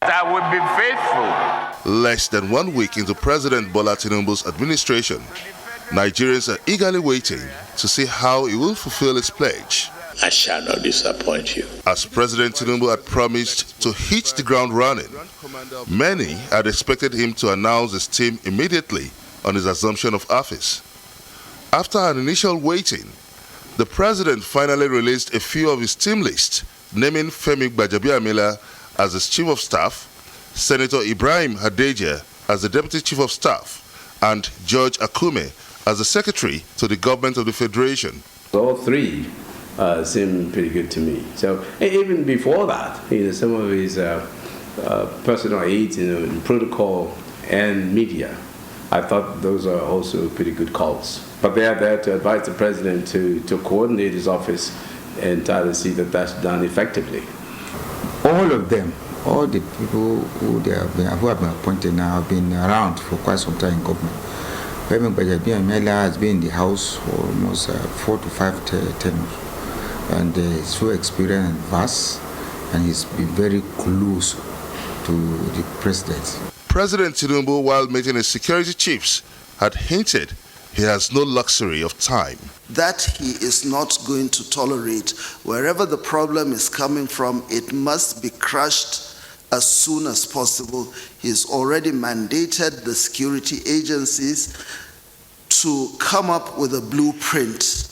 I will be faithful. Less than 1 week into President Bola Tinubu's administration, Nigerians are eagerly waiting to see how he will fulfill his pledge. I shall not disappoint you. As President Tinubu had promised to hit the ground running, many had expected him to announce his team immediately on his assumption of office. After an initial waiting, the president finally released a few of his team lists, naming Femi Gbajabiamila as his chief of staff, Senator Ibrahim Hadeja as the deputy chief of staff, and George Akume as the secretary to the government of the federation. All three seem pretty good to me. So even before that, some of his personal aides, in protocol and media, I thought those are also pretty good calls. But they are there to advise the president to coordinate his office and try to see that that's done effectively. All of them, all the people who have been appointed now have been around for quite some time in government. Femi Gbajabiamila has been in the house for almost 4 to 5 terms, and he's so experienced and vast, and he's been very close to the president. President Tinubu, while meeting his security chiefs, had hinted he has no luxury of time. That he is not going to tolerate. Wherever the problem is coming from, it must be crushed as soon as possible. He's already mandated the security agencies to come up with a blueprint.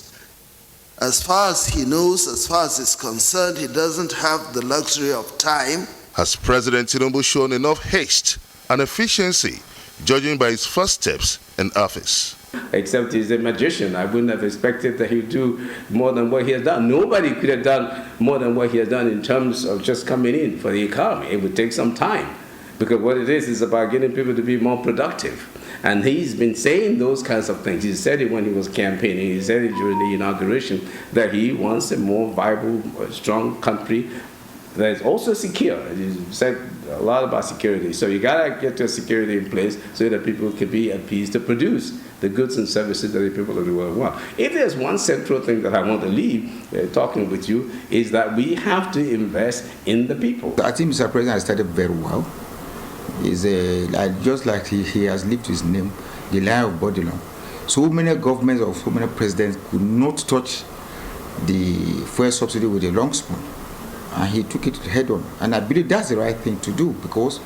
As far as he knows, as far as he's concerned, he doesn't have the luxury of time. Has President Tinubu shown enough haste and efficiency, judging by his first steps in office? Except he's a magician. I wouldn't have expected that he'd do more than what he has done. Nobody could have done more than what he has done in terms of just coming in for the economy. It would take some time, because what it is about getting people to be more productive. And he's been saying those kinds of things. He said it when he was campaigning. He said it during the inauguration, that he wants a more viable, strong country that is also secure. He said a lot about security. So you gotta get your security in place so that people can be at peace to produce the goods and services that the people of the world want. If there's one central thing that I want to leave talking with you, is that we have to invest in the people. I think Mr. President has started very well. He's just like he has lived his name, the Lion of Babylon. So many governments or so many presidents could not touch the fuel subsidy with a long spoon. And he took it head on. And I believe that's the right thing to do, because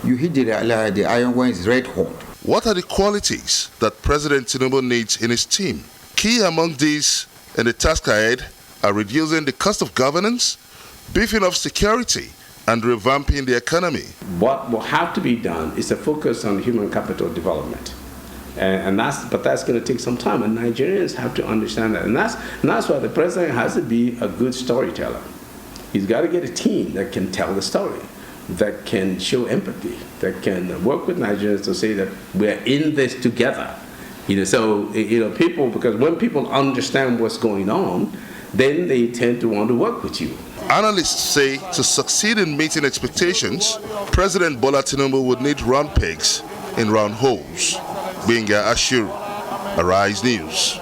you hit the iron when it's red hot. What are the qualities that President Tinubu needs in his team? Key among these in the task ahead are reducing the cost of governance, beefing up security, and revamping the economy. What will have to be done is to focus on human capital development. But that's going to take some time, and Nigerians have to understand that. And that's why the president has to be a good storyteller. He's got to get a team that can tell the story, that can show empathy, that can work with Nigerians to say that we're in this together. People, because when people understand what's going on, then they tend to want to work with you. Analysts say to succeed in meeting expectations, President Bola Tinubu would need round pegs in round holes. Benga Ashuru, Arise News.